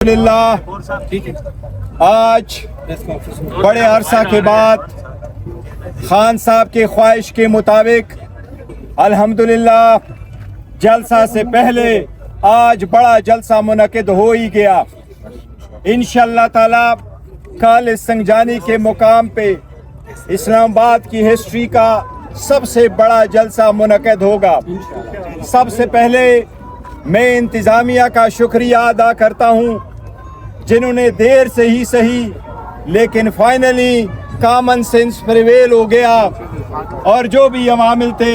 الحمدللہ آج بڑے عرصہ کے بعد خان صاحب کے خواہش کے مطابق الحمدللہ جلسہ سے پہلے آج بڑا جلسہ منعقد ہو ہی گیا۔ انشاءاللہ تعالی کل اس سنجانی کے مقام پہ اسلام آباد کی ہسٹری کا سب سے بڑا جلسہ منعقد ہوگا۔ سب سے پہلے میں انتظامیہ کا شکریہ ادا کرتا ہوں جنہوں نے دیر سے ہی صحیح لیکن فائنلی کامن سینس پریویل ہو گیا اور جو بھی عوامل تھے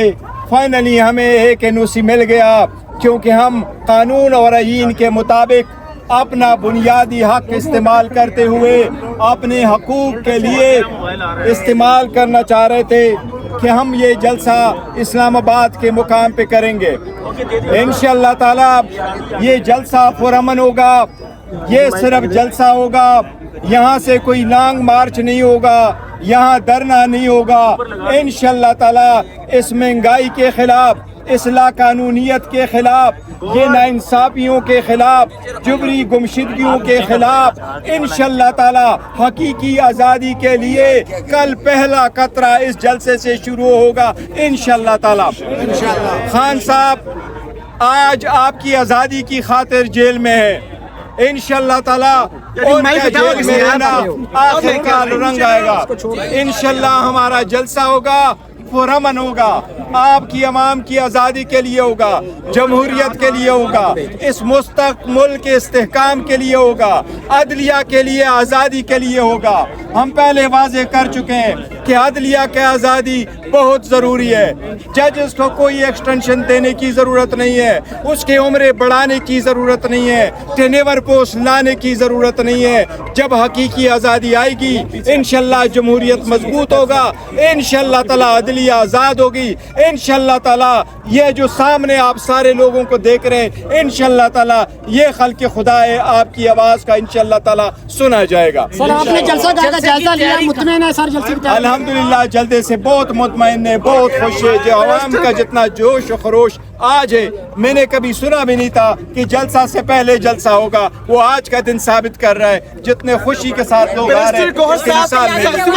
فائنلی ہمیں ایک NOC مل گیا، کیونکہ ہم قانون اور آئین کے مطابق اپنا بنیادی حق استعمال کرتے ہوئے اپنے حقوق کے لیے استعمال کرنا چاہ رہے تھے کہ ہم یہ جلسہ اسلام آباد کے مقام پہ کریں گے۔ انشاءاللہ تعالی یہ جلسہ پرامن ہوگا، یہ صرف جلسہ ہوگا، یہاں سے کوئی لانگ مارچ نہیں ہوگا، یہاں دھرنا نہیں ہوگا۔ انشاءاللہ تعالی اس مہنگائی کے خلاف، اس لاقانونیت کے خلاف، یہ ناانصافیوں کے خلاف، جبری گمشدگیوں کے خلاف انشاءاللہ تعالی حقیقی آزادی کے لیے کل پہلا قطرہ اس جلسے سے شروع ہوگا انشاءاللہ تعالی۔ خان صاحب آج آپ کی آزادی کی خاطر جیل میں ہے، انشاءاللہ تعالی ان کا جیل میں رہنا آخر کا رنگ آئے گا۔ انشاءاللہ ہمارا جلسہ ہوگا، پرامن ہوگا، آپ کی عوام کی آزادی کے لیے ہوگا، جمہوریت کے لیے ہوگا، اس مستقبل کے استحکام کے لیے ہوگا، عدلیہ کے لیے آزادی کے لیے ہوگا۔ ہم پہلے واضح کر چکے ہیں کہ عدلیہ کی آزادی بہت ضروری ہے۔ ججز کو کوئی ایکسٹینشن دینے کی ضرورت نہیں ہے، اس کے عمریں بڑھانے کی ضرورت نہیں ہے، ٹینیور پوسٹ لانے کی ضرورت نہیں ہے۔ جب حقیقی آزادی آئے گی انشاءاللہ جمہوریت مضبوط ہوگا، انشاءاللہ تعالی عدلیہ آزاد ہوگی، انشاءاللہ تعالی یہ جو سامنے آپ سارے لوگوں کو دیکھ رہے ہیں انشاءاللہ تعالی یہ خلق خدا ہے، آپ کی آواز کا انشاءاللہ تعالی سنا جائے گا۔ سر آپ نے جلسہ لیا، مطمئن ہے سر جلسے کی؟ الحمدللہ جلدے سے بہت مطمئن ہے، بہت خوش ہے۔ جو عوام کا جتنا جوش و خروش آج ہے، میں نے کبھی سنا بھی نہیں تھا کہ جلسہ سے پہلے جلسہ ہوگا، وہ آج کا دن ثابت کر رہا ہے۔ جتنے خوشی کے ساتھ لوگ آ رہے ہیں صبح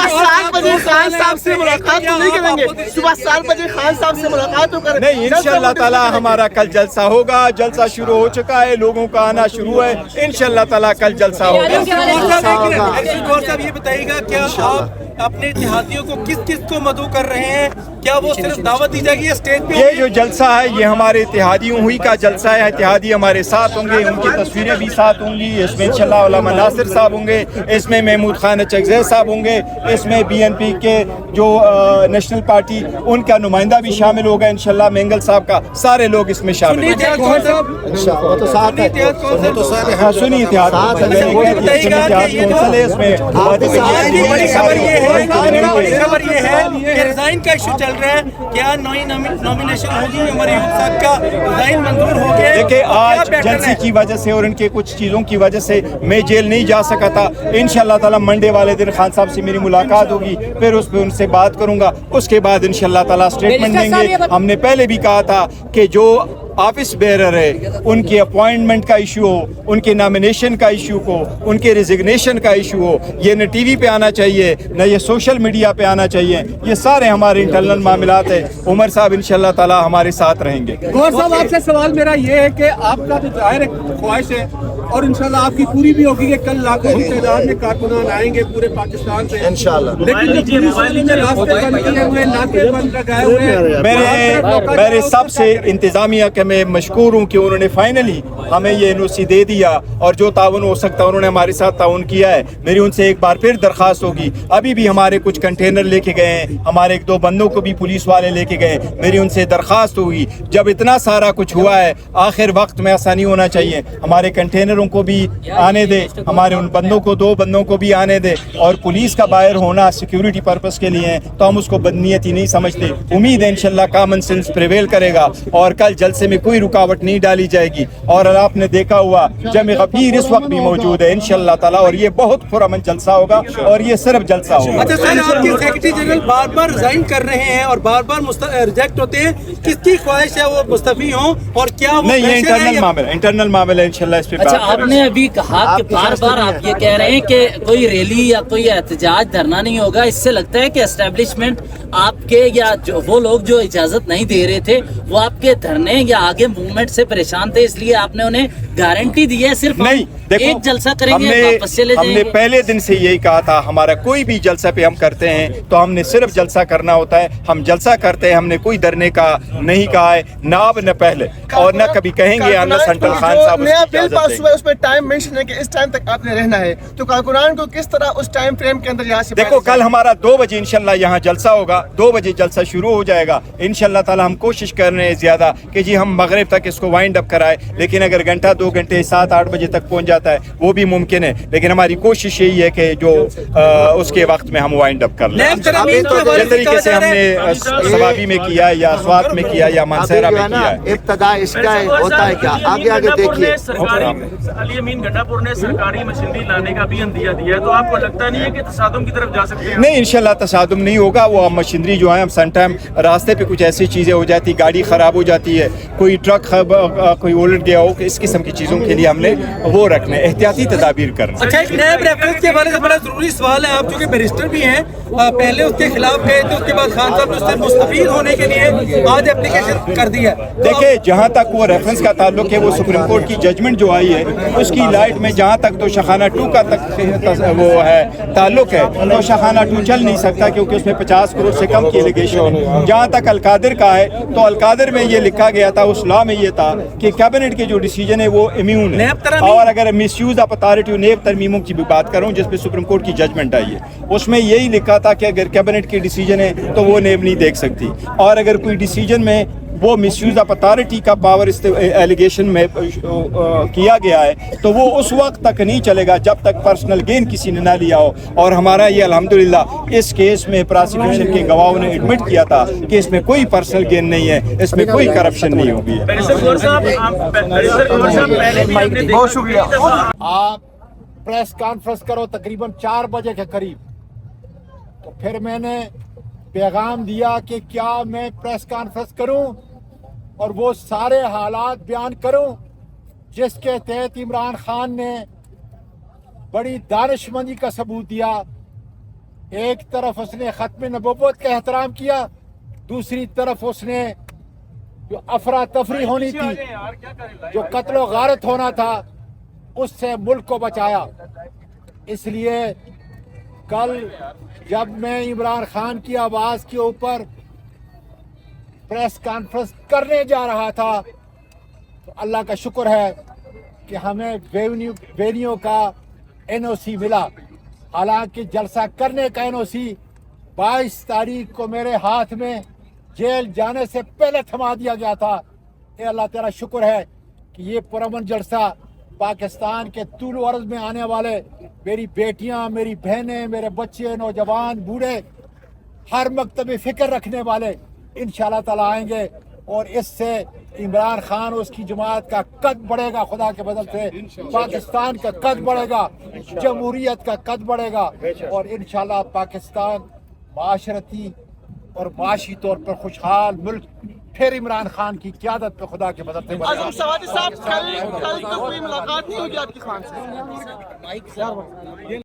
7 بجے خان صاحب سے ملاقات نہیں کریں گے، صبح 7 بجے خان صاحب سے ملاقات تو کریں نہیں، انشاءاللہ تعالی ہمارا کل جلسہ ہوگا، جلسہ شروع ہو چکا ہے، لوگوں کا آنا شروع ہے، انشاءاللہ تعالی کل جلسہ ہوگا۔ گور صاحب یہ بتائیے گا کیا آپ اپنے اتحادیوں کو کس کس کو مدعو کر رہے ہیں؟ کیا وہ صرف دعوت دی جائے گی اسٹیج پہ؟ یہ جو جلسہ ہے یہ ہمارے اتحادیوں ہوئی کا جلسہ ہے، اتحادی ہمارے ساتھ ہوں گے، ان کی تصویریں بھی ساتھ ہوں گی، اس میں انشاءاللہ علامہ ناصر صاحب ہوں گے، اس میں محمود خان چکزئی صاحب ہوں گے، اس میں BNP کے جو نیشنل پارٹی ان کا نمائندہ بھی شامل ہوگا انشاءاللہ، مینگل صاحب کا، سارے لوگ اس میں شامل ہیں۔ سنی اتحاد اس میں خبر یہ ہے کہ ریزائن کا ایشو چل رہا ہے، کیا نئی نامینیشن ہوگی؟ عمر ایوب صاحب کا ریزائن منظور ہو گیا؟ دیکھیں آج جلسے کی وجہ سے اور ان کے کچھ چیزوں کی وجہ سے میں جیل نہیں جا سکا تھا۔ انشاءاللہ تعالی منڈے والے دن خان صاحب سے میری ملاقات ہوگی، پھر اس پہ ان سے بات کروں گا، اس کے بعد انشاءاللہ تعالی سٹیٹمنٹ دیں گے۔ ہم نے پہلے بھی کہا تھا کہ جو آفس بیرر ہے ان کی اپوائنٹمنٹ کا ایشو ہو، ان کے نامینیشن کا ایشو ہو، ان کے ریزگنیشن کا ایشو ہو، یہ نہ ٹی وی پہ آنا چاہیے نہ یہ سوشل میڈیا پہ آنا چاہیے، یہ سارے ہمارے انٹرنل معاملات ہیں۔ عمر صاحب انشاءاللہ تعالی ہمارے ساتھ رہیں گے۔ گور صاحب آپ سے سوال میرا یہ ہے کہ آپ کا جو ظاہر خواہش ہے اور انشاءاللہ آپ کی پوری بھی ہوگی کہ کل لاکھوں کی تعداد میں کارکنان آئیں گے پورے پاکستان سے انشاءاللہ، لیکن جو پولیس والی نے راستے بند کیے ہوئے، ناکے بند لگائے ہوئے، میرے سب سے انتظامیہ کے میں مشکور ہوں کہ انہوں نے فائنلی ہمیں یہ NOC دے دیا اور جو تعاون ہو سکتا ہے انہوں نے ہمارے ساتھ تعاون کیا ہے۔ میری ان سے ایک بار پھر درخواست ہوگی، ابھی بھی ہمارے کچھ کنٹینر لے کے گئے ہیں، ہمارے ایک دو بندوں کو بھی پولیس والے لے کے گئے، میری ان سے درخواست ہوگی جب اتنا سارا کچھ ہوا ہے آخر وقت میں ایسا نہیں ہونا چاہیے، ہمارے کنٹینروں کو بھی آنے دے، ہمارے ان بندوں کو، دو بندوں کو بھی آنے دے، اور پولیس کا باہر ہونا سیکیورٹی پرپس کے لیے ہے تو ہم اس کو بدنیتی نہیں سمجھتے۔ امید ہے انشاءاللہ کامن سینس پریویل کرے گا اور کل جلسے میں کوئی رکاوٹ نہیں ڈالی جائے گی، اور آپ نے دیکھا ہوا جمع غفیر اس وقت بھی موجود ہے انشاءاللہ تعالی، اور یہ بہت پرامن جلسہ ہوگا اور یہ صرف جلسہ ہوگا۔ اچھا سر، آپ کے سیکرٹری جنرل بار بار ریزائن کر رہے ہیں اور بار بار ریجیکٹ ہوتے ہیں، کس کی خواہش ہے وہ مستعفی ہوں اور کیا وہ نہیں، یہ انٹرنل معاملہ ہے انشاءاللہ، اس پہ آپ نے ابھی کہا کہ بار بار آپ یہ کہہ رہے ہیں کہ کوئی ریلی یا کوئی احتجاج دھرنا نہیں ہوگا. اس سے لگتا ہے کہ اسٹیبلشمنٹ آپ کے یا وہ لوگ جو اجازت نہیں دے رہے تھے وہ آپ کے دھرنے یا آگے موومنٹ سے پریشان تھے, اس لیے آپ نے انہیں گارنٹی دی ہے صرف نہیں. ایک جلسہ کریں گے واپس چلے ہم جائیں نے گے. پہلے دن سے یہی کہا تھا, ہمارا کوئی بھی جلسہ پہ ہم کرتے ہیں تو ہم نے صرف جلسہ کرنا ہوتا ہے. ہم جلسہ کرتے ہیں, ہم نے کوئی دھرنے کا نہیں کہا ہے, نہ اب نہ پہلے, اور نہ کبھی کہیں گے انلس انٹل خان صاحب نیا بل پاس ہوا ہے اس میں ٹائم مینشن ہے کہ اس ٹائم تک آپ نے رہنا ہے, تو کارکنان کو کس طرح اس ٹائم فریم کے اندر یہاں سے دیکھو کل ہمارا 2 بجے انشاءاللہ یہاں جلسہ ہوگا, 2 بجے جلسہ شروع ہو جائے گا انشاءاللہ تعالی. ہم کوشش کر رہے ہیں زیادہ کہ جی ہم مغرب تک اس کو وائنڈ اپ کرائے, لیکن اگر گھنٹہ 2 گھنٹے 7-8 بجے تک پہنچ جاتا ہے وہ بھی ممکن ہے, لیکن ہماری کوشش یہی ہے کہ جو اس کے وقت میں ہم وائنڈ اپ کر لیں. جس طریقے سے ہم نے سوابی میں کیا یا سوات میں کیا یا مانسہرہ میں کیا ہے. ابتدا اس کا ہوتا ہے کیا, آگے آگے دیکھیے. علی امین گھٹا پور نے سرکاری مشینری لانے کا بھی عندیہ دیا ہے, تو آپ کو لگتا نہیں ہے کہ تصادم کی طرف جا سکتے ہیں؟ نہیں, انشاءاللہ تصادم نہیں ہوگا. وہ مشینری جو ہے سم ٹائم راستے پہ کچھ ایسی چیزیں ہو جاتی, گاڑی خراب ہو جاتی ہے, کوئی ٹرک کوئی الٹ گیا ہو, اس قسم کی چیزوں کے لیے ہم نے وہ رکھنے احتیاطی تدابیر کرنا. اچھا, ایک نیب ریفرنس کے بارے میں بڑا ضروری سوال ہے. آپ چونکہ بیرسٹر بھی ہیں, پہلے اس کے خلاف گئے تھے, اس کے بعد خان صاحب نے اس سے مستفید ہونے کے لیے آج اپلیکیشن کر دی ہے. دیکھیں جہاں تک وہ ریفرنس کا تعلق ہے, وہ سپریم کورٹ کی ججمنٹ جو آئی ہے اس کی لائٹ میں جہاں تک تو شاخانہ 2 کا تک وہ ہے تعلق ہے, تو شاخانہ 2 چل نہیں سکتا کیونکہ اس میں 50 کروڑ سے کم کی ایلیگیشن ہے. جہاں تک القادر کا ہے تو القادر میں یہ لکھا گیا تھا, اس لا میں یہ تھا کہ کیبنٹ کے جو ڈیسیجن ہے وہ امیون ہے. اور اگر مس یوز آف اتھارٹی نیب ترمیموں کی بھی بات کروں جس پہ سپریم کورٹ کی ججمنٹ آئی ہے, اس میں یہی لکھا تھا کہ اگر کیبنٹ کی ڈیسیجن ہے تو وہ نیب نہیں دیکھ سکتی, اور اگر کوئی ڈیسیجن میں وہ مس یوز آف اتھارٹی کا پاور ایلیگیشن میں کیا گیا ہے تو وہ اس وقت تک نہیں چلے گا جب تک پرسنل گین کسی نے نہ لیا ہو. اور ہمارا یہ الحمدللہ اس کیس میں پراسیکیوشن کے گواہوں نے ایڈمٹ کیا تھا کہ اس میں کوئی پرسنل گین نہیں ہے, اس میں کوئی کرپشن نہیں ہوگی ہے. بہت شکریہ. آپ پریس کانفرنس کرو تقریباً 4 بجے کے قریب, تو پھر میں نے پیغام دیا کہ کیا میں پریس کانفرنس کروں اور وہ سارے حالات بیان کروں جس کے تحت عمران خان نے بڑی دانش مندی کا ثبوت دیا. ایک طرف اس نے ختم نبوت کا احترام کیا, دوسری طرف اس نے جو افراتفری ہونی تھی, جو قتل و غارت ہونا تھا, اس سے ملک کو بچایا. اس لیے کل جب میں عمران خان کی آواز کے اوپر پریس کانفرنس کرنے جا رہا تھا تو اللہ کا شکر ہے کہ ہمیں وینیو کا NOC ملا. حالانکہ جلسہ کرنے کا NOC 22 تاریخ کو میرے ہاتھ میں جیل جانے سے پہلے تھما دیا گیا تھا. اے اللہ تیرا شکر ہے کہ یہ پرامن جلسہ پاکستان کے طول و عرض میں آنے والے میری بیٹیاں, میری بہنیں, میرے بچے, نوجوان, بوڑھے, ہر مکتب فکر رکھنے والے انشاءاللہ تعالی آئیں گے, اور اس سے عمران خان اور اس کی جماعت کا قد بڑھے گا. خدا کے بدل سے پاکستان کا قد بڑھے گا, جمہوریت کا قد بڑھے گا, اور انشاءاللہ پاکستان معاشرتی اور معاشی طور پر خوشحال ملک پھر عمران خان کی قیادت پہ خدا کے مدد سے بنے گا. اعظم سوادی صاحب, کل تو کوئی ملاقات نہیں ہوگی آپ کی خان سے؟